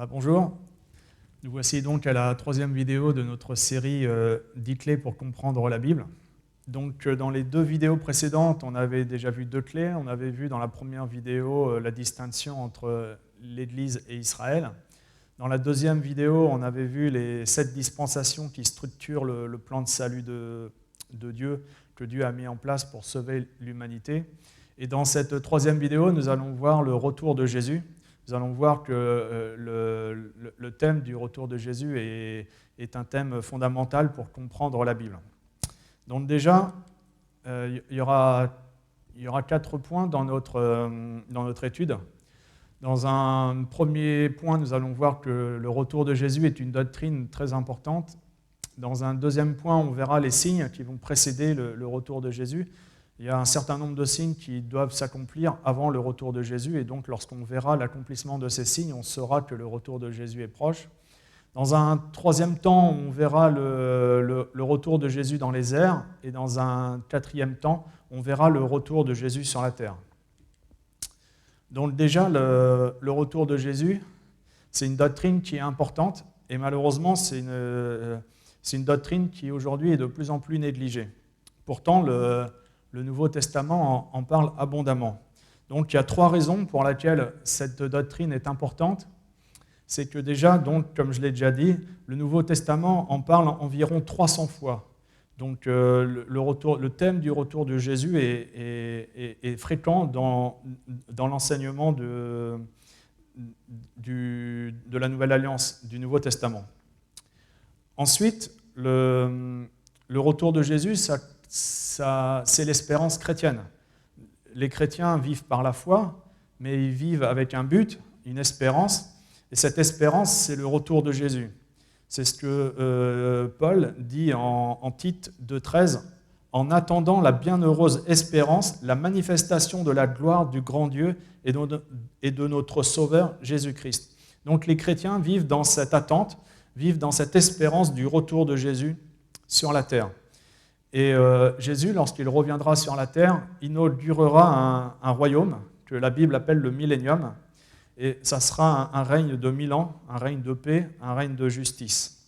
Bonjour, nous voici donc à la troisième vidéo de notre série 10 clés pour comprendre la Bible. Donc dans les deux vidéos précédentes, on avait déjà vu deux clés. On avait vu dans la première vidéo la distinction entre l'Église et Israël. Dans la deuxième vidéo, on avait vu les 7 dispensations qui structurent le plan de salut de Dieu, que Dieu a mis en place pour sauver l'humanité. Et dans cette troisième vidéo, nous allons voir le retour de Jésus. Nous allons voir que le thème du retour de Jésus est un thème fondamental pour comprendre la Bible. Donc déjà, il y aura 4 points dans notre étude. Dans un premier point, nous allons voir que le retour de Jésus est une doctrine très importante. Dans un deuxième point, on verra les signes qui vont précéder le retour de Jésus. Il y a un certain nombre de signes qui doivent s'accomplir avant le retour de Jésus, et donc lorsqu'on verra l'accomplissement de ces signes, on saura que le retour de Jésus est proche. Dans un troisième temps, on verra le retour de Jésus dans les airs, et dans un quatrième temps, on verra le retour de Jésus sur la terre. Donc déjà, le retour de Jésus, c'est une doctrine qui est importante, et malheureusement, c'est une doctrine qui aujourd'hui est de plus en plus négligée. Pourtant, le Nouveau Testament en parle abondamment. Donc il y a 3 raisons pour lesquelles cette doctrine est importante. C'est que déjà, donc, comme je l'ai déjà dit, le Nouveau Testament en parle environ 300 fois. Donc le thème du retour de Jésus est fréquent dans l'enseignement de la Nouvelle Alliance, du Nouveau Testament. Ensuite, le retour de Jésus, c'est l'espérance chrétienne. Les chrétiens vivent par la foi, mais ils vivent avec un but, une espérance, et cette espérance, c'est le retour de Jésus. C'est ce que Paul dit en Tite 2,13, « En attendant la bienheureuse espérance, la manifestation de la gloire du grand Dieu et de notre Sauveur Jésus-Christ. » Donc les chrétiens vivent dans cette attente, vivent dans cette espérance du retour de Jésus sur la terre. Et Jésus, lorsqu'il reviendra sur la terre, inaugurera un royaume que la Bible appelle le millénium. Et ça sera un règne de 1000 ans, un règne de paix, un règne de justice.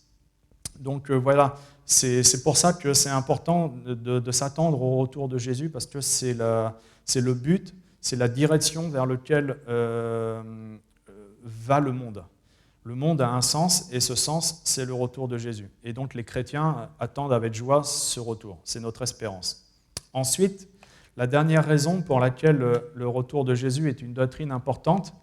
Donc voilà, c'est pour ça que c'est important de s'attendre au retour de Jésus, parce que c'est le but, c'est la direction vers laquelle va le monde. Le monde a un sens, et ce sens, c'est le retour de Jésus. Et donc les chrétiens attendent avec joie ce retour. C'est notre espérance. Ensuite, la dernière raison pour laquelle le retour de Jésus est une doctrine importante,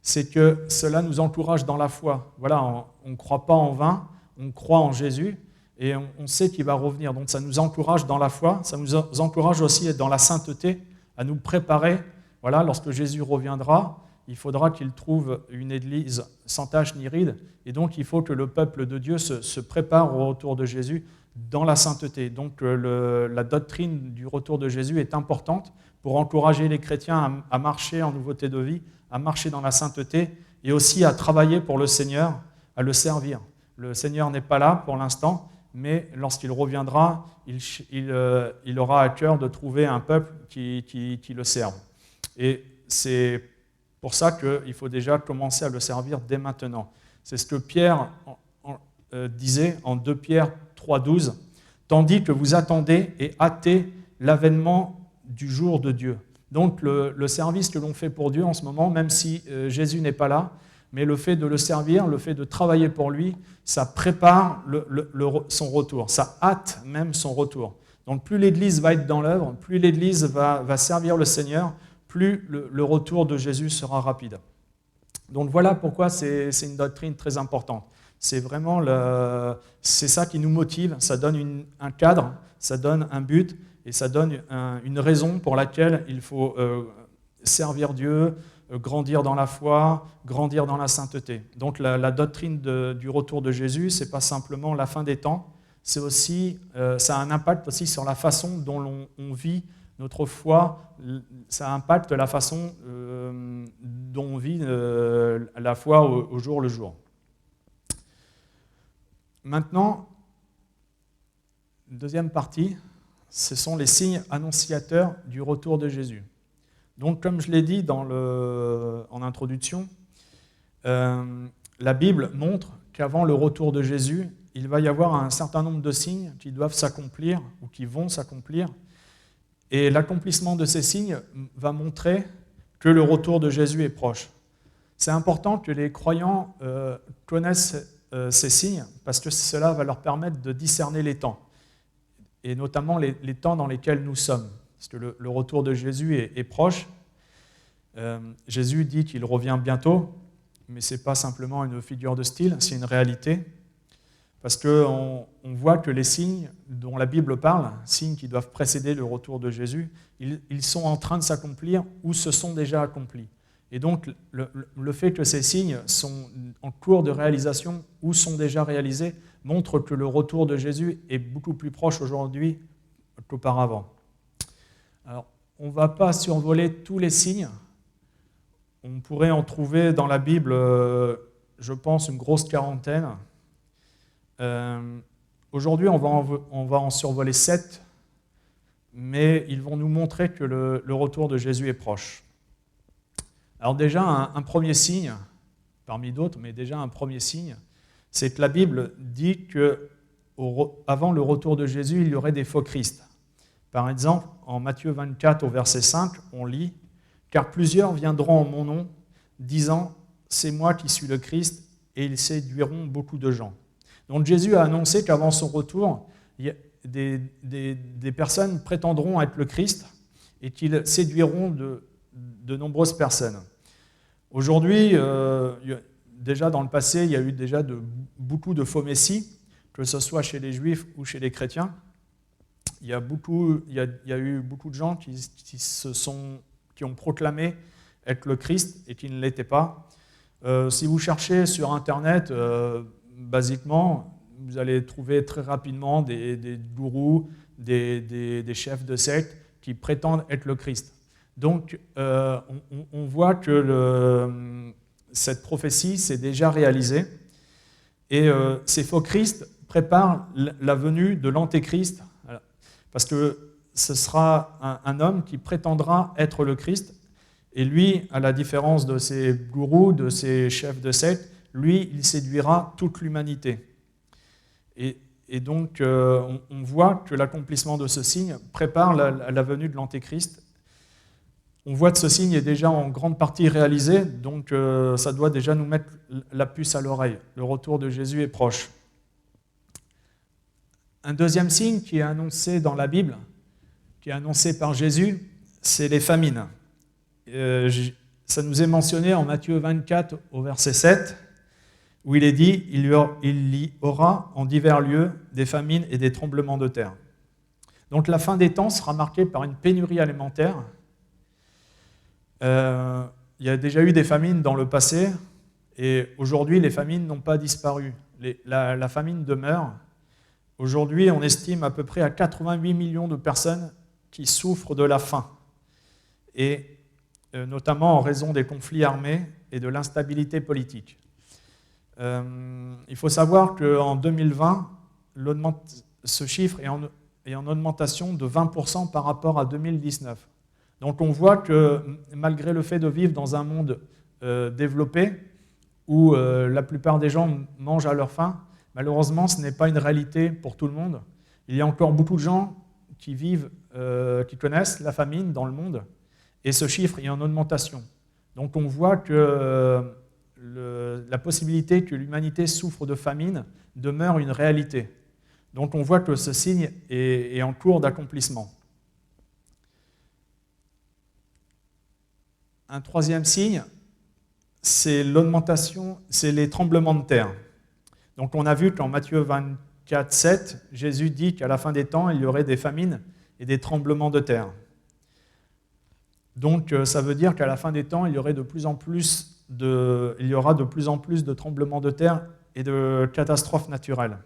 c'est que cela nous encourage dans la foi. Voilà, on ne croit pas en vain, on croit en Jésus, et on sait qu'il va revenir. Donc ça nous encourage dans la foi, ça nous encourage aussi dans la sainteté, à nous préparer. Voilà, lorsque Jésus reviendra, il faudra qu'il trouve une église sans tache ni ride, et donc il faut que le peuple de Dieu se prépare au retour de Jésus dans la sainteté. Donc la doctrine du retour de Jésus est importante pour encourager les chrétiens à marcher en nouveauté de vie, à marcher dans la sainteté, et aussi à travailler pour le Seigneur, à le servir. Le Seigneur n'est pas là pour l'instant, mais lorsqu'il reviendra, il aura à cœur de trouver un peuple qui le serve. Et c'est pour ça qu'il faut déjà commencer à le servir dès maintenant. C'est ce que Pierre disait en 2 Pierre 3,12, « Tandis que vous attendez et hâtez l'avènement du jour de Dieu. » Donc le service que l'on fait pour Dieu en ce moment, même si Jésus n'est pas là, mais le fait de le servir, le fait de travailler pour lui, ça prépare son retour, ça hâte même son retour. Donc plus l'Église va être dans l'œuvre, plus l'Église va servir le Seigneur, plus le retour de Jésus sera rapide. Donc voilà pourquoi c'est une doctrine très importante. C'est vraiment c'est ça qui nous motive, ça donne un cadre, ça donne un but, et ça donne une raison pour laquelle il faut servir Dieu, grandir dans la foi, grandir dans la sainteté. Donc la doctrine du retour de Jésus, ce n'est pas simplement la fin des temps, c'est aussi, ça a un impact aussi sur la façon dont on vit notre foi, ça impacte la façon dont on vit la foi au jour le jour. Maintenant, deuxième partie, ce sont les signes annonciateurs du retour de Jésus. Donc, comme je l'ai dit en introduction, la Bible montre qu'avant le retour de Jésus, il va y avoir un certain nombre de signes qui doivent s'accomplir ou qui vont s'accomplir. Et l'accomplissement de ces signes va montrer que le retour de Jésus est proche. C'est important que les croyants connaissent ces signes parce que cela va leur permettre de discerner les temps, et notamment les temps dans lesquels nous sommes. Parce que le retour de Jésus est proche. Jésus dit qu'il revient bientôt, mais ce n'est pas simplement une figure de style, c'est une réalité. Parce qu'on voit que les signes dont la Bible parle, signes qui doivent précéder le retour de Jésus, ils sont en train de s'accomplir ou se sont déjà accomplis. Et donc, le fait que ces signes sont en cours de réalisation ou sont déjà réalisés montre que le retour de Jésus est beaucoup plus proche aujourd'hui qu'auparavant. Alors, on ne va pas survoler tous les signes. On pourrait en trouver dans la Bible, je pense, une grosse quarantaine. Aujourd'hui, on va en survoler 7, mais ils vont nous montrer que le retour de Jésus est proche. Alors déjà, un premier signe, parmi d'autres, mais déjà un premier signe, c'est que la Bible dit qu'avant le retour de Jésus, il y aurait des faux Christ. Par exemple, en Matthieu 24, au verset 5, on lit « Car plusieurs viendront en mon nom, disant « C'est moi qui suis le Christ », et ils séduiront beaucoup de gens. » Donc Jésus a annoncé qu'avant son retour, des personnes prétendront être le Christ et qu'ils séduiront de nombreuses personnes. Aujourd'hui, déjà dans le passé, il y a eu déjà beaucoup de faux messies, que ce soit chez les Juifs ou chez les chrétiens. Il y a eu beaucoup de gens qui ont proclamé être le Christ et qui ne l'étaient pas. Si vous cherchez sur Internet, basiquement, vous allez trouver très rapidement des gourous, des chefs de secte qui prétendent être le Christ. Donc, on voit que cette prophétie s'est déjà réalisée. Et ces faux Christ préparent la venue de l'Antéchrist, parce que ce sera un homme qui prétendra être le Christ. Et lui, à la différence de ces gourous, de ces chefs de secte, lui, il séduira toute l'humanité. Et donc, on voit que l'accomplissement de ce signe prépare la venue de l'Antéchrist. On voit que ce signe est déjà en grande partie réalisé, donc ça doit déjà nous mettre la puce à l'oreille. Le retour de Jésus est proche. Un deuxième signe qui est annoncé dans la Bible, qui est annoncé par Jésus, c'est les famines. Ça nous est mentionné en Matthieu 24 au verset 7, où il est dit « Il y aura en divers lieux des famines et des tremblements de terre ». Donc la fin des temps sera marquée par une pénurie alimentaire. Il y a déjà eu des famines dans le passé, et aujourd'hui les famines n'ont pas disparu. La famine demeure. Aujourd'hui, on estime à peu près à 88 millions de personnes qui souffrent de la faim, et notamment en raison des conflits armés et de l'instabilité politique. Il faut savoir qu'en 2020, ce chiffre est en augmentation de 20% par rapport à 2019. Donc on voit que malgré le fait de vivre dans un monde développé, où la plupart des gens mangent à leur faim, malheureusement ce n'est pas une réalité pour tout le monde. Il y a encore beaucoup de gens qui connaissent la famine dans le monde, et ce chiffre est en augmentation. Donc on voit que la possibilité que l'humanité souffre de famine demeure une réalité. Donc on voit que ce signe est en cours d'accomplissement. Un troisième signe, c'est l'augmentation, c'est les tremblements de terre. Donc on a vu qu'en Matthieu 24, 7, Jésus dit qu'à la fin des temps, il y aurait des famines et des tremblements de terre. Donc ça veut dire qu'à la fin des temps, il y aura de plus en plus de tremblements de terre et de catastrophes naturelles.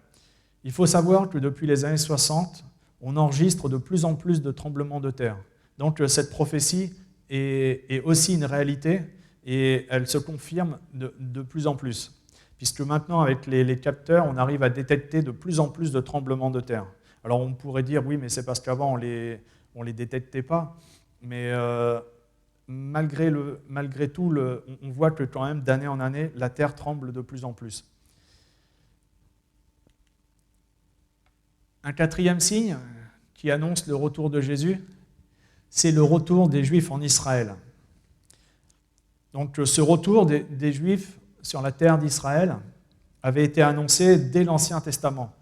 Il faut savoir que depuis les années 60, on enregistre de plus en plus de tremblements de terre. Donc cette prophétie est aussi une réalité, et elle se confirme de plus en plus. Puisque maintenant, avec les capteurs, on arrive à détecter de plus en plus de tremblements de terre. Alors on pourrait dire, oui, mais c'est parce qu'avant, on les détectait pas. Mais malgré tout, on voit que quand même d'année en année, la terre tremble de plus en plus. Un quatrième signe qui annonce le retour de Jésus, c'est le retour des Juifs en Israël. Donc ce retour des Juifs sur la terre d'Israël avait été annoncé dès l'Ancien Testament.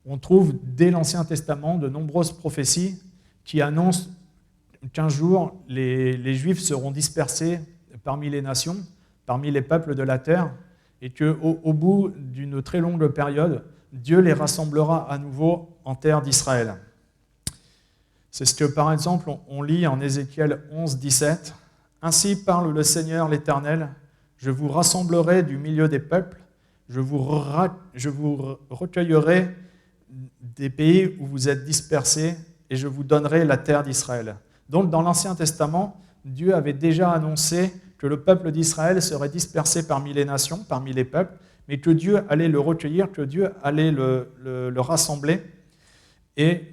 On trouve dès l'Ancien Testament de nombreuses prophéties qui annoncent qu'un jour les Juifs seront dispersés parmi les nations, parmi les peuples de la terre, et qu'au bout d'une très longue période, Dieu les rassemblera à nouveau en terre d'Israël. C'est ce que, par exemple, on lit en Ézéchiel 11, 17. « Ainsi parle le Seigneur l'Éternel, je vous rassemblerai du milieu des peuples, je vous recueillerai des pays où vous êtes dispersés, et je vous donnerai la terre d'Israël. » Donc, dans l'Ancien Testament, Dieu avait déjà annoncé que le peuple d'Israël serait dispersé parmi les nations, parmi les peuples, mais que Dieu allait le recueillir, que Dieu allait le rassembler, et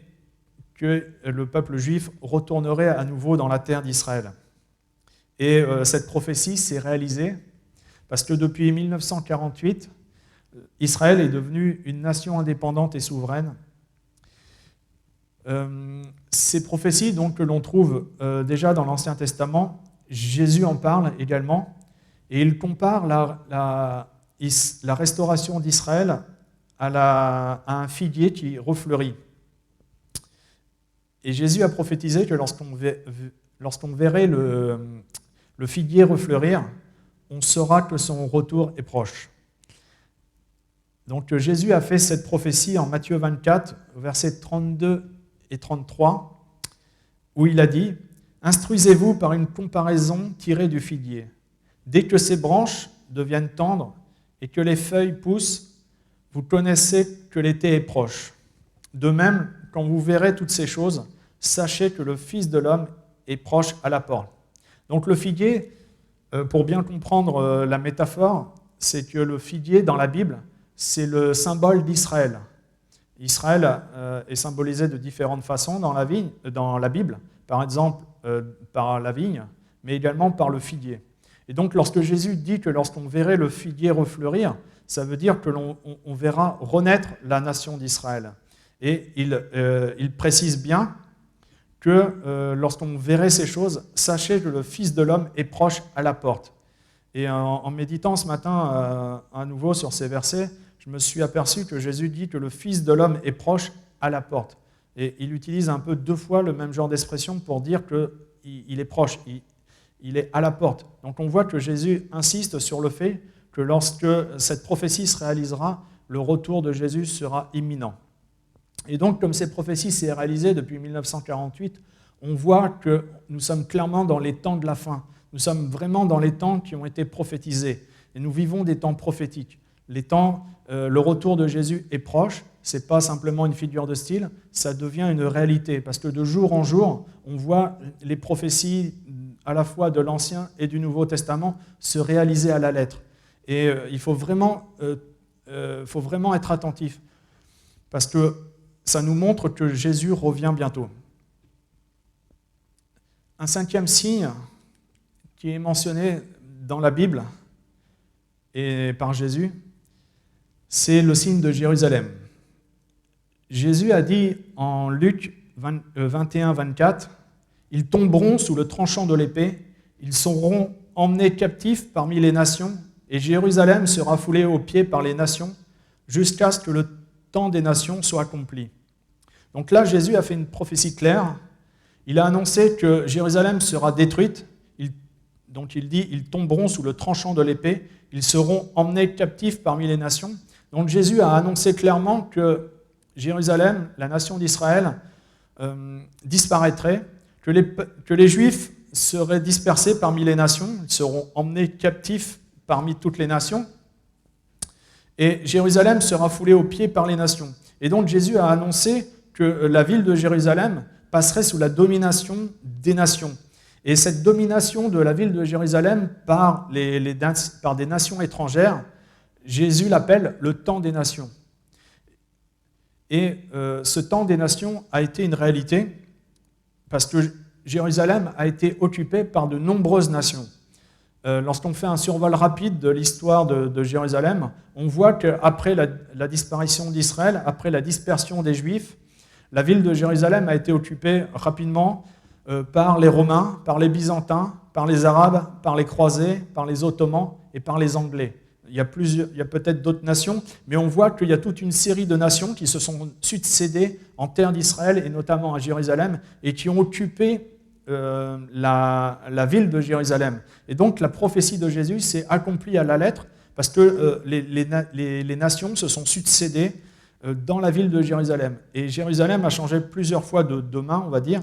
que le peuple juif retournerait à nouveau dans la terre d'Israël. Et cette prophétie s'est réalisée parce que depuis 1948, Israël est devenu une nation indépendante et souveraine. Ces prophéties donc, que l'on trouve déjà dans l'Ancien Testament, Jésus en parle également, et il compare la restauration d'Israël à un figuier qui refleurit. Et Jésus a prophétisé que lorsqu'on verrait le figuier refleurir, on saura que son retour est proche. Donc Jésus a fait cette prophétie en Matthieu 24, versets 32 et 33, où il a dit « Instruisez-vous par une comparaison tirée du figuier. Dès que ses branches deviennent tendres et que les feuilles poussent, vous connaissez que l'été est proche. De même, quand vous verrez toutes ces choses, sachez que le Fils de l'homme est proche à la porte. » Donc le figuier, pour bien comprendre la métaphore, c'est que le figuier dans la Bible, c'est le symbole d'Israël. Israël est symbolisé de différentes façons dans la Bible, par exemple par la vigne, mais également par le figuier. Et donc lorsque Jésus dit que lorsqu'on verrait le figuier refleurir, ça veut dire que l'on verra renaître la nation d'Israël. Et il précise bien que lorsqu'on verrait ces choses, sachez que le Fils de l'homme est proche à la porte. Et en méditant ce matin à nouveau sur ces versets, je me suis aperçu que Jésus dit que le Fils de l'homme est proche à la porte. Et il utilise un peu deux fois le même genre d'expression pour dire qu'il est proche, il est à la porte. Donc on voit que Jésus insiste sur le fait que lorsque cette prophétie se réalisera, le retour de Jésus sera imminent. Et donc, comme cette prophétie s'est réalisée depuis 1948, on voit que nous sommes clairement dans les temps de la fin. Nous sommes vraiment dans les temps qui ont été prophétisés. Et nous vivons des temps prophétiques. Le retour de Jésus est proche. Ce n'est pas simplement une figure de style, ça devient une réalité. Parce que de jour en jour, on voit les prophéties à la fois de l'Ancien et du Nouveau Testament se réaliser à la lettre. Et il faut vraiment être attentif. Parce que ça nous montre que Jésus revient bientôt. Un cinquième signe qui est mentionné dans la Bible et par Jésus, c'est le signe de Jérusalem. Jésus a dit en Luc 21, 24, « Ils tomberont sous le tranchant de l'épée, ils seront emmenés captifs parmi les nations, et Jérusalem sera foulée aux pieds par les nations, jusqu'à ce que le temps des nations soit accompli. » Donc là, Jésus a fait une prophétie claire. Il a annoncé que Jérusalem sera détruite. Donc il dit, ils tomberont sous le tranchant de l'épée, ils seront emmenés captifs parmi les nations. Donc Jésus a annoncé clairement que Jérusalem, la nation d'Israël, disparaîtrait, que les Juifs seraient dispersés parmi les nations, ils seront emmenés captifs parmi toutes les nations, et Jérusalem sera foulée aux pieds par les nations. Et donc Jésus a annoncé que la ville de Jérusalem passerait sous la domination des nations. Et cette domination de la ville de Jérusalem par des nations étrangères, Jésus l'appelle le temps des nations. Et ce temps des nations a été une réalité parce que Jérusalem a été occupée par de nombreuses nations. Lorsqu'on fait un survol rapide de l'histoire de Jérusalem, on voit qu'après la disparition d'Israël, après la dispersion des Juifs, la ville de Jérusalem a été occupée rapidement par les Romains, par les Byzantins, par les Arabes, par les Croisés, par les Ottomans et par les Anglais. Il y a peut-être d'autres nations, mais on voit qu'il y a toute une série de nations qui se sont succédées en terre d'Israël et notamment à Jérusalem et qui ont occupé la ville de Jérusalem. Et donc la prophétie de Jésus s'est accomplie à la lettre parce que les nations se sont succédées dans la ville de Jérusalem. Et Jérusalem a changé plusieurs fois de main, on va dire,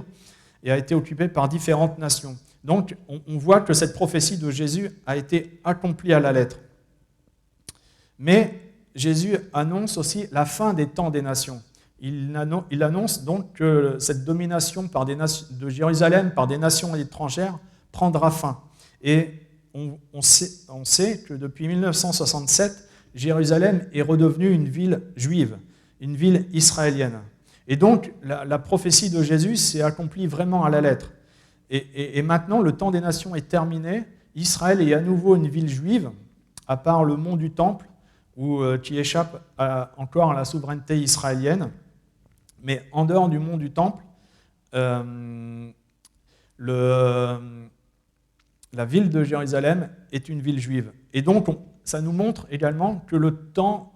et a été occupée par différentes nations. Donc on voit que cette prophétie de Jésus a été accomplie à la lettre. Mais Jésus annonce aussi la fin des temps des nations. Il annonce donc que cette domination de Jérusalem par des nations étrangères prendra fin. Et on sait que depuis 1967, Jérusalem est redevenue une ville juive, une ville israélienne. Et donc, la prophétie de Jésus s'est accomplie vraiment à la lettre. Et maintenant, le temps des nations est terminé. Israël est à nouveau une ville juive, à part le mont du Temple, qui échappe encore à la souveraineté israélienne. Mais en dehors du mont du Temple, la ville de Jérusalem est une ville juive. Et donc, ça nous montre également que le temps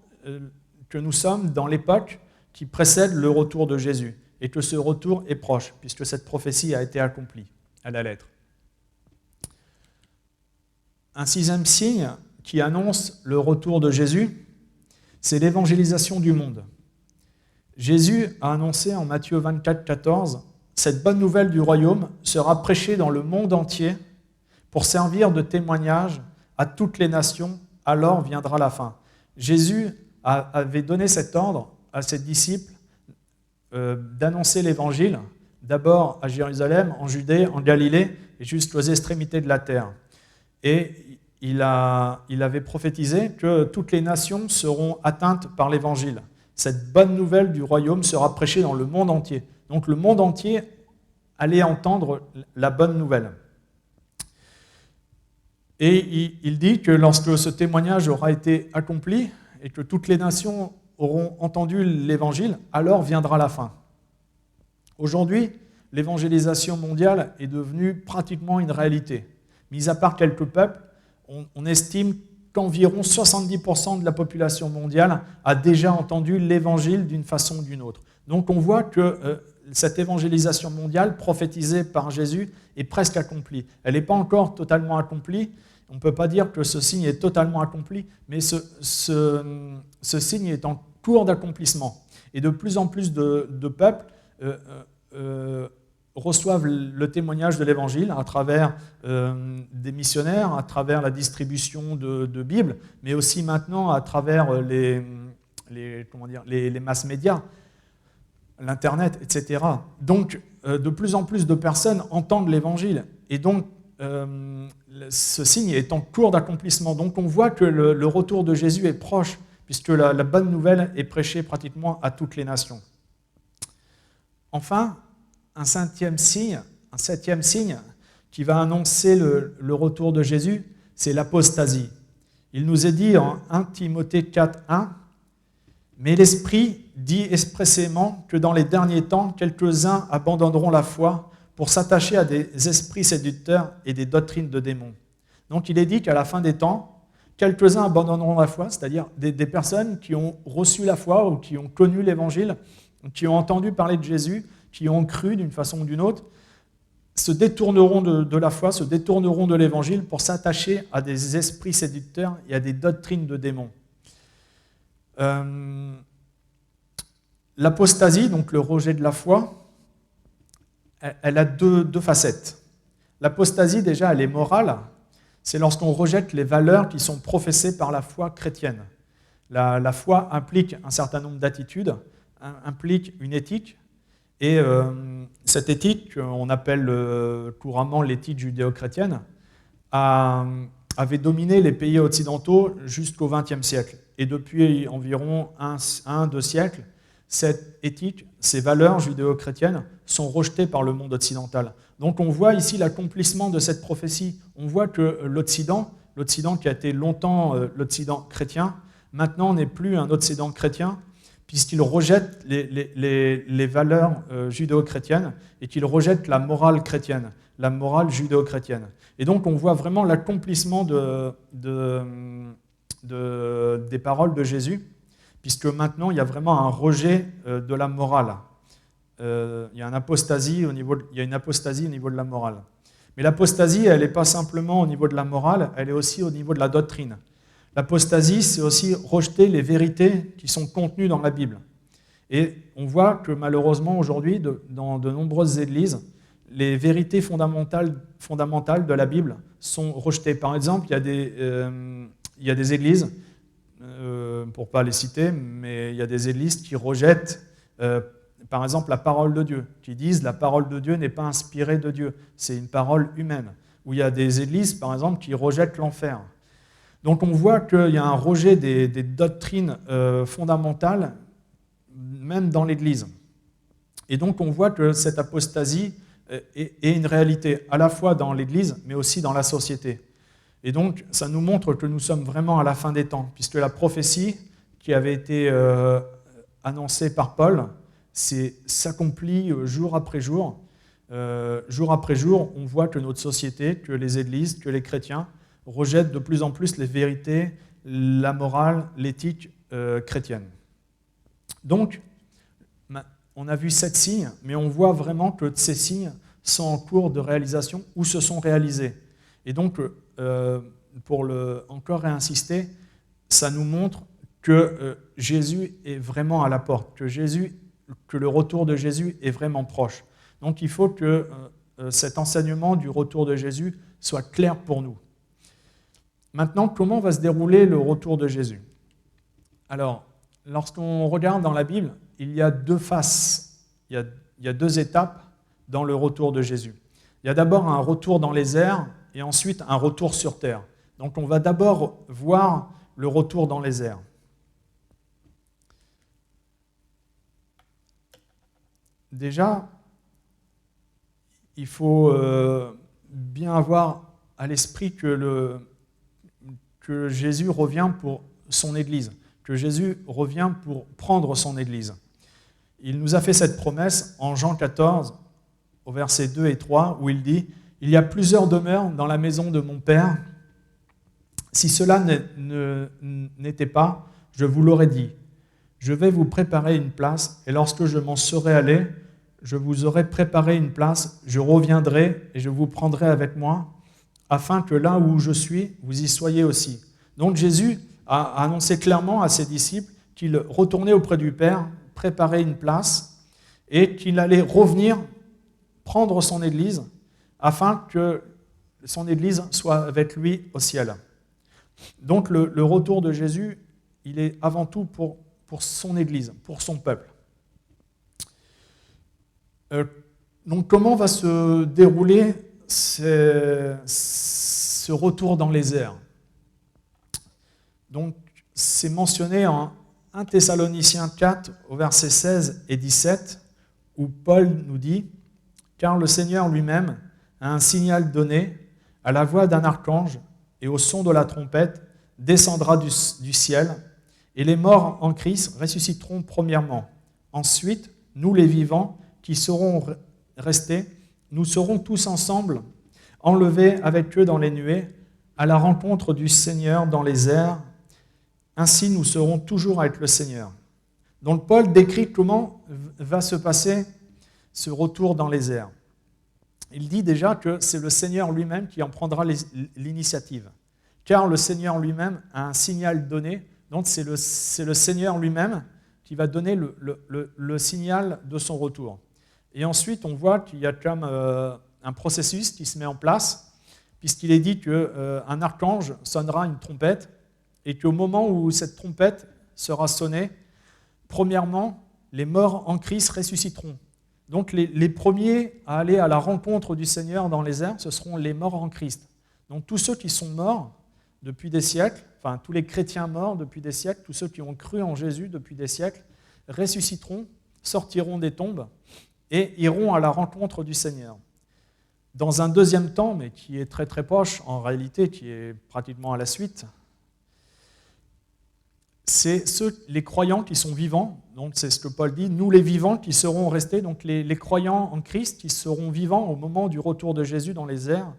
que nous sommes dans l'époque qui précède le retour de Jésus, et que ce retour est proche, puisque cette prophétie a été accomplie à la lettre. Un sixième signe qui annonce le retour de Jésus, c'est l'évangélisation du monde. Jésus a annoncé en Matthieu 24, 14, « Cette bonne nouvelle du royaume sera prêchée dans le monde entier pour servir de témoignage à toutes les nations, alors viendra la fin. » Jésus avait donné cet ordre à ses disciples d'annoncer l'évangile, d'abord à Jérusalem, en Judée, en Galilée et jusqu'aux extrémités de la terre. Et il avait prophétisé que toutes les nations seront atteintes par l'évangile. Cette bonne nouvelle du royaume sera prêchée dans le monde entier. Donc le monde entier allait entendre la bonne nouvelle. Et il dit que lorsque ce témoignage aura été accompli et que toutes les nations auront entendu l'évangile, alors viendra la fin. Aujourd'hui, l'évangélisation mondiale est devenue pratiquement une réalité. Mis à part quelques peuples, on estime qu'environ 70% de la population mondiale a déjà entendu l'évangile d'une façon ou d'une autre. Donc on voit que cette évangélisation mondiale prophétisée par Jésus est presque accomplie. Elle n'est pas encore totalement accomplie. On ne peut pas dire que ce signe est totalement accompli, mais ce signe est en cours d'accomplissement. Et de plus en plus de peuples reçoivent le témoignage de l'Évangile à travers des missionnaires, à travers la distribution de Bibles, mais aussi maintenant à travers les mass médias, l'Internet, etc. Donc, de plus en plus de personnes entendent l'Évangile. Et donc, ce signe est en cours d'accomplissement. Donc, on voit que le retour de Jésus est proche, puisque la bonne nouvelle est prêchée pratiquement à toutes les nations. Enfin, un septième signe qui va annoncer le retour de Jésus, c'est l'apostasie. Il nous est dit en 1 Timothée 4, 1, « Mais l'Esprit dit expressément que dans les derniers temps, quelques-uns abandonneront la foi pour s'attacher à des esprits séducteurs et des doctrines de démons. » Donc il est dit qu'à la fin des temps, quelques-uns abandonneront la foi, c'est-à-dire des personnes qui ont reçu la foi ou qui ont connu l'Évangile, qui ont entendu parler de Jésus, qui ont cru d'une façon ou d'une autre, se détourneront de la foi, se détourneront de l'Évangile pour s'attacher à des esprits séducteurs et à des doctrines de démons. L'apostasie, donc le rejet de la foi, elle a deux facettes. L'apostasie, déjà, elle est morale. C'est lorsqu'on rejette les valeurs qui sont professées par la foi chrétienne. La foi implique un certain nombre d'attitudes, implique une éthique, et cette éthique, on appelle couramment l'éthique judéo-chrétienne, avait dominé les pays occidentaux jusqu'au XXe siècle. Et depuis environ 1-2 siècles, cette éthique, ces valeurs judéo-chrétiennes sont rejetées par le monde occidental. Donc on voit ici l'accomplissement de cette prophétie. On voit que l'Occident qui a été longtemps l'Occident chrétien, maintenant n'est plus un Occident chrétien, puisqu'il rejette les valeurs judéo-chrétiennes et qu'il rejette la morale chrétienne, la morale judéo-chrétienne. Et donc on voit vraiment l'accomplissement des paroles de Jésus, puisque maintenant il y a vraiment un rejet de la morale. Il y a une apostasie au niveau de la morale. Mais l'apostasie, elle n'est pas simplement au niveau de la morale, elle est aussi au niveau de la doctrine. L'apostasie, c'est aussi rejeter les vérités qui sont contenues dans la Bible. Et on voit que malheureusement aujourd'hui, dans de nombreuses églises, les vérités fondamentales de la Bible sont rejetées. Par exemple, il y a des églises, pour ne pas les citer, mais il y a des églises qui rejettent, par exemple, la parole de Dieu, qui disent la parole de Dieu n'est pas inspirée de Dieu, c'est une parole humaine. Ou il y a des églises, par exemple, qui rejettent l'enfer. Donc on voit qu'il y a un rejet des doctrines fondamentales, même dans l'Église. Et donc on voit que cette apostasie est une réalité, à la fois dans l'Église, mais aussi dans la société. Et donc ça nous montre que nous sommes vraiment à la fin des temps, puisque la prophétie qui avait été annoncée par Paul s'accomplit jour après jour. Jour après jour, on voit que notre société, que les églises, que les chrétiens rejettent de plus en plus les vérités, la morale, l'éthique chrétienne. Donc, on a vu 7 signes, mais on voit vraiment que ces signes sont en cours de réalisation ou se sont réalisés. Et donc, pour encore réinsister, ça nous montre que Jésus est vraiment à la porte, que le retour de Jésus est vraiment proche. Donc, il faut que cet enseignement du retour de Jésus soit clair pour nous. Maintenant, comment va se dérouler le retour de Jésus? Alors, lorsqu'on regarde dans la Bible, il y a 2 faces, il y a 2 étapes dans le retour de Jésus. Il y a d'abord un retour dans les airs et ensuite un retour sur terre. Donc on va d'abord voir le retour dans les airs. Déjà, il faut bien avoir à l'esprit que Jésus revient pour son Église, que Jésus revient pour prendre son Église. Il nous a fait cette promesse en Jean 14, au verset 2 et 3, où il dit « Il y a plusieurs demeures dans la maison de mon Père. Si cela n'était pas, je vous l'aurais dit. Je vais vous préparer une place, et lorsque je m'en serai allé, je vous aurai préparé une place, je reviendrai et je vous prendrai avec moi, afin que là où je suis, vous y soyez aussi. » Donc Jésus a annoncé clairement à ses disciples qu'il retournait auprès du Père, préparer une place, et qu'il allait revenir prendre son Église, afin que son Église soit avec lui au ciel. Donc le retour de Jésus, il est avant tout pour son Église, pour son peuple. Donc comment va se dérouler ce retour dans les airs? Donc c'est mentionné en 1 Thessaloniciens 4 au verset 16 et 17 où Paul nous dit « Car le Seigneur lui-même a un signal donné, à la voix d'un archange et au son de la trompette, descendra du ciel, et les morts en Christ ressusciteront premièrement. Ensuite, nous les vivants qui serons restés, nous serons tous ensemble enlevés avec eux dans les nuées, à la rencontre du Seigneur dans les airs. Ainsi, nous serons toujours avec le Seigneur. » Donc Paul décrit comment va se passer ce retour dans les airs. Il dit déjà que c'est le Seigneur lui-même qui en prendra l'initiative. Car le Seigneur lui-même a un signal donné, donc c'est le Seigneur lui-même qui va donner le signal de son retour. Et ensuite, on voit qu'il y a comme un processus qui se met en place, puisqu'il est dit qu'un archange sonnera une trompette, et qu'au moment où cette trompette sera sonnée, premièrement, les morts en Christ ressusciteront. Donc les premiers à aller à la rencontre du Seigneur dans les airs, ce seront les morts en Christ. Donc tous ceux qui sont morts depuis des siècles, enfin tous les chrétiens morts depuis des siècles, tous ceux qui ont cru en Jésus depuis des siècles, ressusciteront, sortiront des tombes et iront à la rencontre du Seigneur. Dans un deuxième temps, mais qui est très très proche, en réalité, qui est pratiquement à la suite, c'est les croyants qui sont vivants, donc c'est ce que Paul dit, nous les vivants qui serons restés, donc les croyants en Christ qui seront vivants au moment du retour de Jésus dans les airs,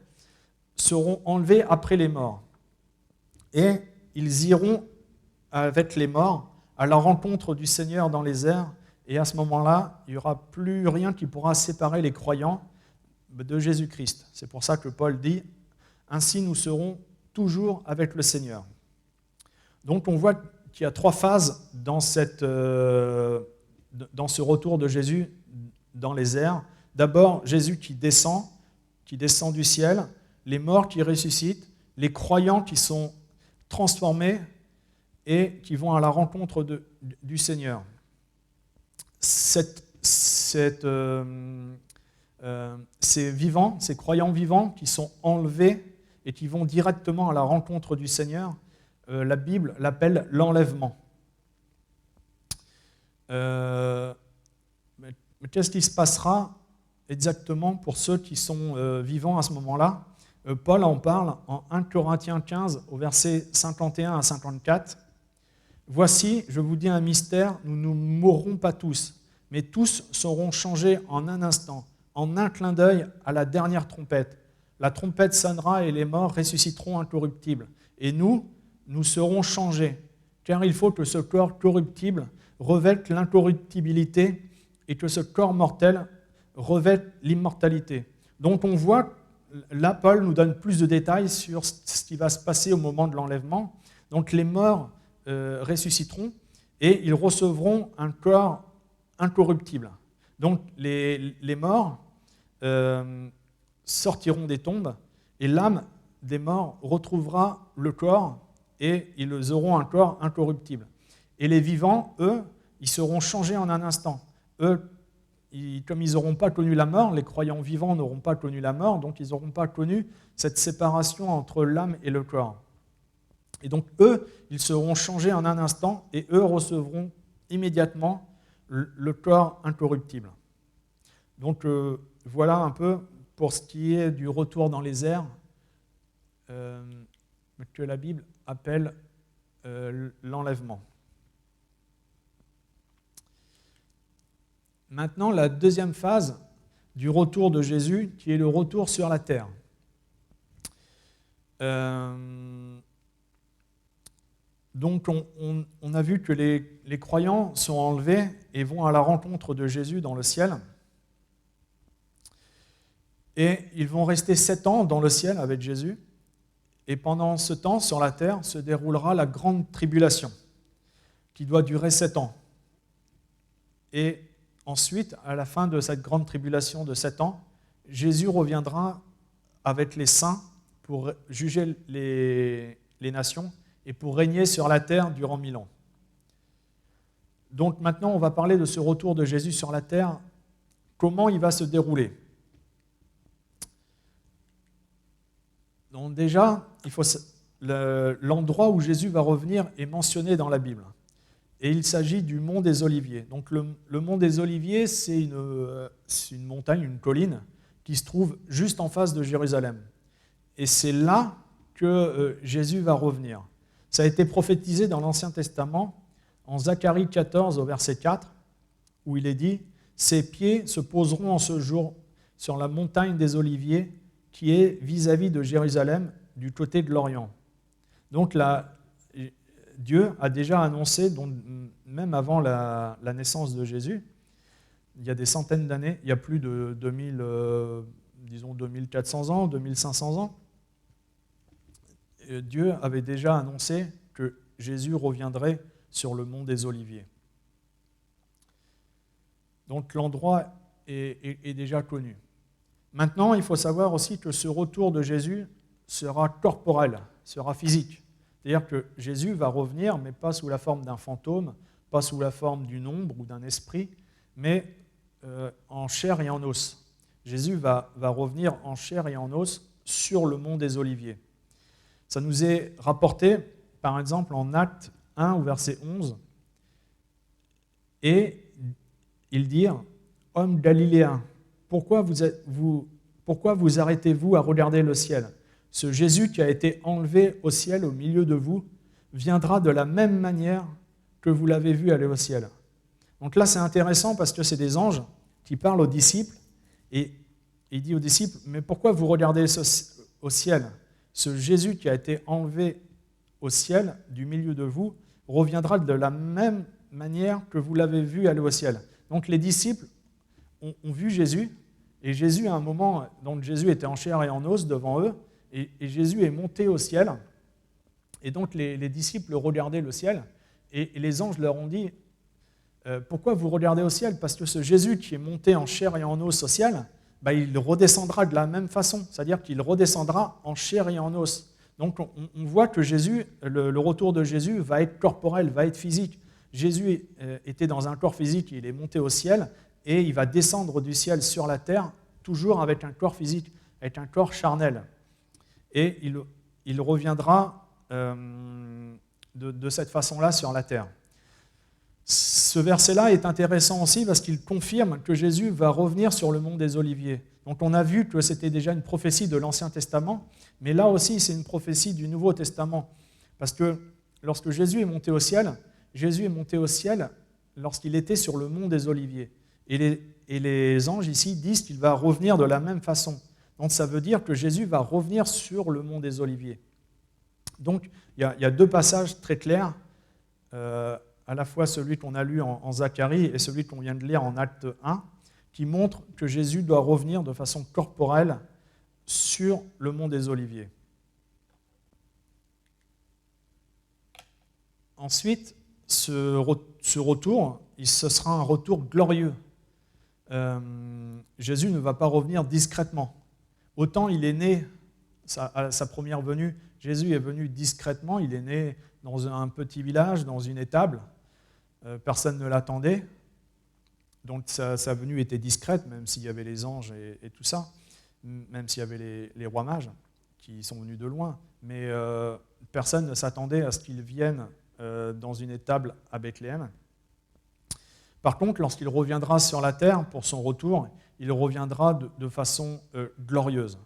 seront enlevés après les morts. Et ils iront avec les morts à la rencontre du Seigneur dans les airs, et à ce moment-là, il n'y aura plus rien qui pourra séparer les croyants de Jésus-Christ. C'est pour ça que Paul dit, ainsi nous serons toujours avec le Seigneur. Donc on voit qu'il y a trois phases dans ce retour de Jésus dans les airs. D'abord, Jésus qui descend du ciel, les morts qui ressuscitent, les croyants qui sont transformés et qui vont à la rencontre du Seigneur. Ces vivants, ces croyants vivants qui sont enlevés et qui vont directement à la rencontre du Seigneur, la Bible l'appelle l'enlèvement. Mais qu'est-ce qui se passera exactement pour ceux qui sont vivants à ce moment-là ? Paul en parle en 1 Corinthiens 15, au verset 51 à 54. « Voici, je vous dis un mystère, nous ne mourrons pas tous, mais tous seront changés en un instant, en un clin d'œil à la dernière trompette. La trompette sonnera et les morts ressusciteront incorruptibles. Et nous serons changés, car il faut que ce corps corruptible revête l'incorruptibilité et que ce corps mortel revête l'immortalité. » Donc on voit, là Paul nous donne plus de détails sur ce qui va se passer au moment de l'enlèvement. Donc les morts ressusciteront et ils recevront un corps incorruptible. Donc les morts sortiront des tombes et l'âme des morts retrouvera le corps et ils auront un corps incorruptible. Et les vivants, eux, ils seront changés en un instant. Eux, comme ils n'auront pas connu la mort, les croyants vivants n'auront pas connu la mort, donc ils n'auront pas connu cette séparation entre l'âme et le corps. Et donc eux, ils seront changés en un instant et eux recevront immédiatement le corps incorruptible. Donc voilà un peu pour ce qui est du retour dans les airs que la Bible appelle l'enlèvement. Maintenant, la deuxième phase du retour de Jésus, qui est le retour sur la terre. Donc, on a vu que les croyants sont enlevés et vont à la rencontre de Jésus dans le ciel. Et ils vont rester 7 ans dans le ciel avec Jésus. Et pendant ce temps, sur la terre, se déroulera la grande tribulation, qui doit durer 7 ans. Et ensuite, à la fin de cette grande tribulation de 7 ans, Jésus reviendra avec les saints pour juger les nations et pour régner sur la terre durant 1000 ans. Donc maintenant, on va parler de ce retour de Jésus sur la terre. Comment il va se dérouler ? Donc déjà, l'endroit où Jésus va revenir est mentionné dans la Bible. Et il s'agit du mont des Oliviers. Donc le mont des Oliviers, c'est une montagne, une colline, qui se trouve juste en face de Jérusalem. Et c'est là que Jésus va revenir. Ça a été prophétisé dans l'Ancien Testament, en Zacharie 14, au verset 4, où il est dit « Ses pieds se poseront en ce jour sur la montagne des Oliviers, qui est vis-à-vis de Jérusalem, du côté de l'Orient. » Donc là, Dieu a déjà annoncé, même avant la naissance de Jésus, il y a des centaines d'années, il y a plus de 2400 ans, 2500 ans, Dieu avait déjà annoncé que Jésus reviendrait sur le mont des Oliviers. Donc l'endroit est déjà connu. Maintenant, il faut savoir aussi que ce retour de Jésus sera corporel, sera physique. C'est-à-dire que Jésus va revenir, mais pas sous la forme d'un fantôme, pas sous la forme d'une ombre ou d'un esprit, mais en chair et en os. Jésus va revenir en chair et en os sur le mont des Oliviers. Ça nous est rapporté, par exemple, en Actes 1, au verset 11. « Et ils dirent, « Hommes galiléens, pourquoi vous arrêtez-vous à regarder le ciel ? Ce Jésus qui a été enlevé au ciel au milieu de vous viendra de la même manière que vous l'avez vu aller au ciel. » Donc là, c'est intéressant parce que c'est des anges qui parlent aux disciples et il dit aux disciples, « Mais pourquoi vous regardez au ciel ? Ce Jésus qui a été enlevé au ciel du milieu de vous reviendra de la même manière que vous l'avez vu aller au ciel. » Donc les disciples ont vu Jésus, et Jésus, à un moment, donc Jésus était en chair et en os devant eux, et Jésus est monté au ciel, et donc les disciples regardaient le ciel, et les anges leur ont dit, pourquoi vous regardez au ciel ? Parce que ce Jésus qui est monté en chair et en os au ciel, il redescendra de la même façon, c'est-à-dire qu'il redescendra en chair et en os. Donc on voit que Jésus, le retour de Jésus va être corporel, va être physique. Jésus était dans un corps physique, il est monté au ciel, et il va descendre du ciel sur la terre, toujours avec un corps physique, avec un corps charnel. Et il reviendra de cette façon-là sur la terre. Ce verset-là est intéressant aussi parce qu'il confirme que Jésus va revenir sur le mont des Oliviers. Donc on a vu que c'était déjà une prophétie de l'Ancien Testament, mais là aussi c'est une prophétie du Nouveau Testament. Parce que lorsque Jésus est monté au ciel lorsqu'il était sur le mont des Oliviers. Et les anges ici disent qu'il va revenir de la même façon. Donc ça veut dire que Jésus va revenir sur le mont des Oliviers. Donc il y a deux passages très clairs, à la fois celui qu'on a lu en Zacharie et celui qu'on vient de lire en Acte 1, qui montrent que Jésus doit revenir de façon corporelle sur le mont des Oliviers. Ensuite, ce retour, ce sera un retour glorieux. Jésus ne va pas revenir discrètement. Autant il est né, à sa première venue, Jésus est venu discrètement, il est né dans un petit village, dans une étable, personne ne l'attendait, donc sa venue était discrète, même s'il y avait les anges et tout ça, même s'il y avait les rois mages qui sont venus de loin, mais personne ne s'attendait à ce qu'il vienne dans une étable à Bethléem. Par contre, lorsqu'il reviendra sur la terre pour son retour, il reviendra de façon glorieuse.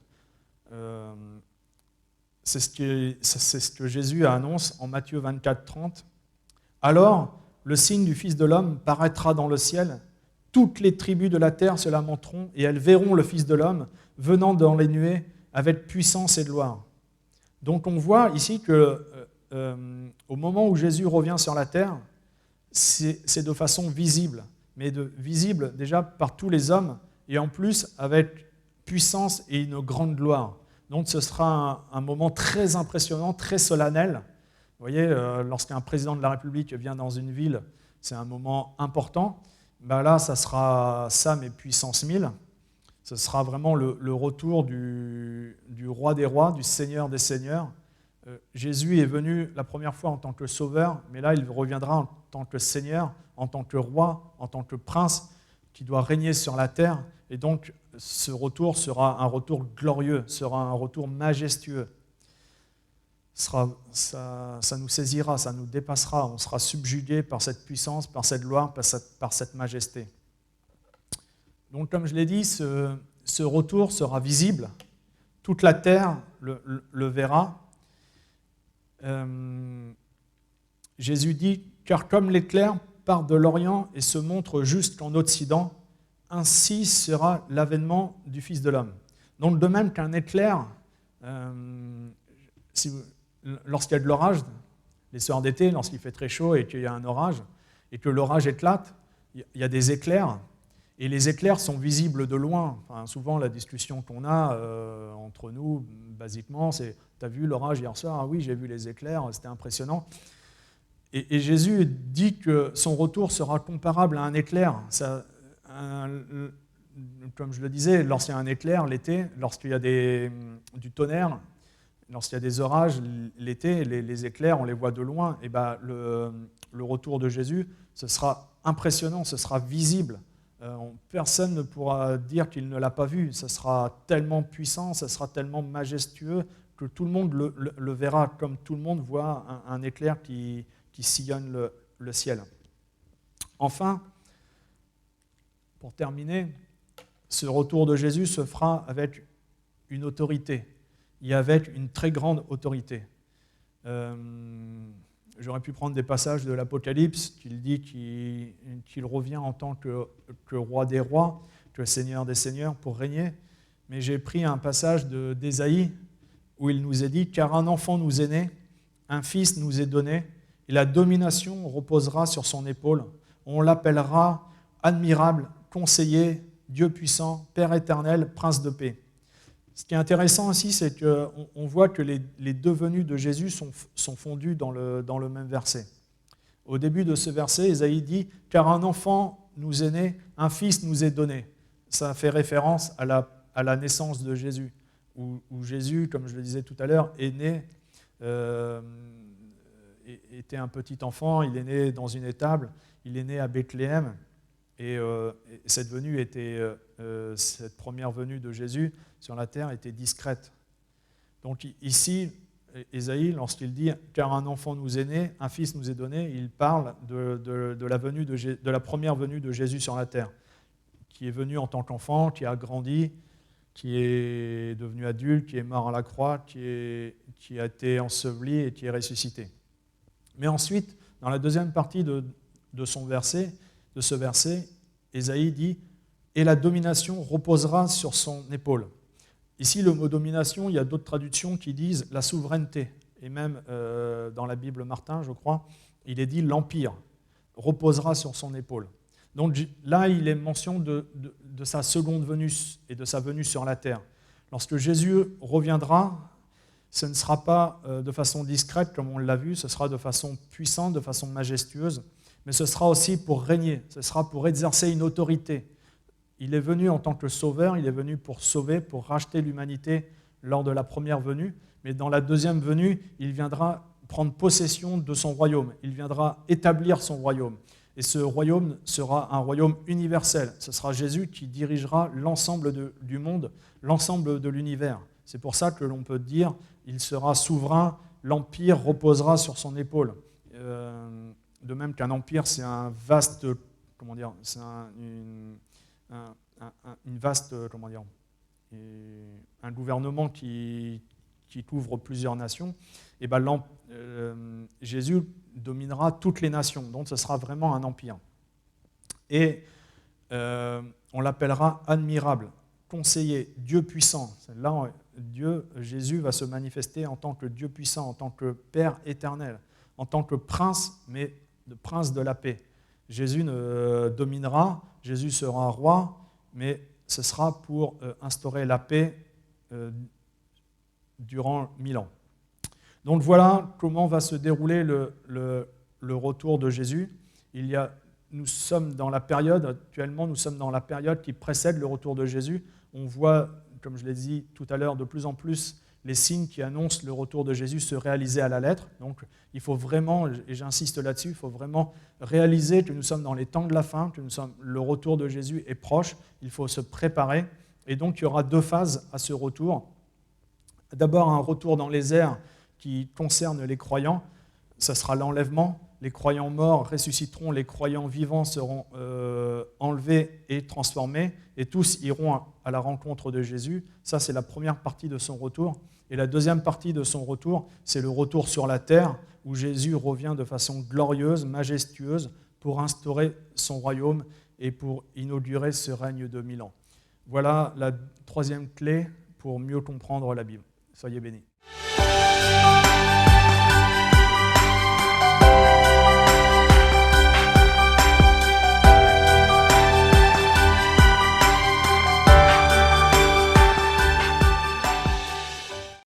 C'est ce que Jésus annonce en Matthieu 24, 30. « Alors, le signe du Fils de l'homme paraîtra dans le ciel, toutes les tribus de la terre se lamenteront, et elles verront le Fils de l'homme venant dans les nuées avec puissance et gloire. » Donc on voit ici que au moment où Jésus revient sur la terre, c'est de façon visible, mais visible déjà par tous les hommes, et en plus avec puissance et une grande gloire. Donc ce sera un moment très impressionnant, très solennel. Vous voyez, lorsqu'un président de la République vient dans une ville, c'est un moment important. Là, ça sera ça, mais puissance 1000. Ce sera vraiment le retour du roi des rois, du seigneur des seigneurs. Jésus est venu la première fois en tant que sauveur, mais là, il reviendra en tant que seigneur, en tant que roi, en tant que prince, qui doit régner sur la terre. Et donc, ce retour sera un retour glorieux, sera un retour majestueux. Ça nous saisira, ça nous dépassera, on sera subjugué par cette puissance, par cette gloire, par cette majesté. Donc, comme je l'ai dit, ce retour sera visible. Toute la terre le verra. Jésus dit « Car comme l'éclair part de l'Orient et se montre jusqu'en Occident, ainsi sera l'avènement du Fils de l'homme. » Donc de même qu'un éclair, lorsqu'il y a de l'orage, les soirs d'été, lorsqu'il fait très chaud et qu'il y a un orage, et que l'orage éclate, il y a des éclairs, et les éclairs sont visibles de loin. Enfin, souvent, la discussion qu'on a entre nous, basiquement, c'est « T'as vu l'orage hier soir ? Ah oui, j'ai vu les éclairs, c'était impressionnant. » Et Jésus dit que son retour sera comparable à un éclair. Comme je le disais, lorsqu'il y a un éclair l'été, lorsqu'il y a du tonnerre, lorsqu'il y a des orages l'été, les éclairs, on les voit de loin. Et le retour de Jésus, ce sera impressionnant, ce sera visible. Personne ne pourra dire qu'il ne l'a pas vu. Ce sera tellement puissant, ce sera tellement majestueux que tout le monde le verra, comme tout le monde voit un éclair qui sillonne le ciel. Enfin, pour terminer, ce retour de Jésus se fera avec une autorité, et avec une très grande autorité. J'aurais pu prendre des passages de l'Apocalypse qu'il dit qu'il revient en tant que roi des rois, que seigneur des seigneurs pour régner, mais j'ai pris un passage d'Ésaïe où il nous est dit « Car un enfant nous est né, un fils nous est donné, et la domination reposera sur son épaule. On l'appellera admirable, conseiller, Dieu puissant, Père éternel, prince de paix. » Ce qui est intéressant aussi, c'est qu'on voit que les deux venues de Jésus sont fondues dans le même verset. Au début de ce verset, Ésaïe dit « Car un enfant nous est né, un fils nous est donné ». Ça fait référence à la naissance de Jésus, où Jésus, comme je le disais tout à l'heure, est né, était un petit enfant, il est né dans une étable, il est né à Bethléem, et cette première venue de Jésus sur la terre était discrète. Donc ici, Ésaïe, lorsqu'il dit « Car un enfant nous est né, un fils nous est donné », il parle de la première venue de Jésus sur la terre, qui est venu en tant qu'enfant, qui a grandi, qui est devenu adulte, qui est mort à la croix, qui a été enseveli et qui est ressuscité. Mais ensuite, dans la deuxième partie de ce verset, Ésaïe dit « Et la domination reposera sur son épaule ». Ici, le mot domination, il y a d'autres traductions qui disent la souveraineté. Et même dans la Bible Martin, je crois, il est dit l'empire reposera sur son épaule. Donc là, il est mention de sa seconde venue et de sa venue sur la terre. Lorsque Jésus reviendra, ce ne sera pas de façon discrète, comme on l'a vu, ce sera de façon puissante, de façon majestueuse, mais ce sera aussi pour régner, ce sera pour exercer une autorité. Il est venu en tant que sauveur, il est venu pour sauver, pour racheter l'humanité lors de la première venue, mais dans la deuxième venue, il viendra prendre possession de son royaume, il viendra établir son royaume. Et ce royaume sera un royaume universel. Ce sera Jésus qui dirigera l'ensemble du monde, l'ensemble de l'univers. C'est pour ça que l'on peut dire il sera souverain, l'empire reposera sur son épaule. De même qu'un empire, c'est un vaste, un gouvernement qui couvre plusieurs nations. Et ben, Jésus dominera toutes les nations, donc ce sera vraiment un empire. Et on l'appellera admirable, conseiller, Dieu puissant. Là, Jésus va se manifester en tant que Dieu puissant, en tant que Père éternel, en tant que prince, mais le prince de la paix. Jésus dominera, Jésus sera roi, mais ce sera pour instaurer la paix durant 1000 ans. Donc voilà comment va se dérouler le retour de Jésus. Nous sommes dans la période qui précède le retour de Jésus. On voit, comme je l'ai dit tout à l'heure, de plus en plus les signes qui annoncent le retour de Jésus se réaliser à la lettre. Donc il faut vraiment, et j'insiste là-dessus, il faut vraiment réaliser que nous sommes dans les temps de la fin, que le retour de Jésus est proche, il faut se préparer. Et donc il y aura deux phases à ce retour. D'abord un retour dans les airs qui concerne les croyants, ce sera l'enlèvement. Les croyants morts ressusciteront, les croyants vivants seront enlevés et transformés, et tous iront à la rencontre de Jésus. Ça, c'est la première partie de son retour. Et la deuxième partie de son retour, c'est le retour sur la terre, où Jésus revient de façon glorieuse, majestueuse, pour instaurer son royaume et pour inaugurer ce règne de 1000 ans. Voilà la troisième clé pour mieux comprendre la Bible. Soyez bénis.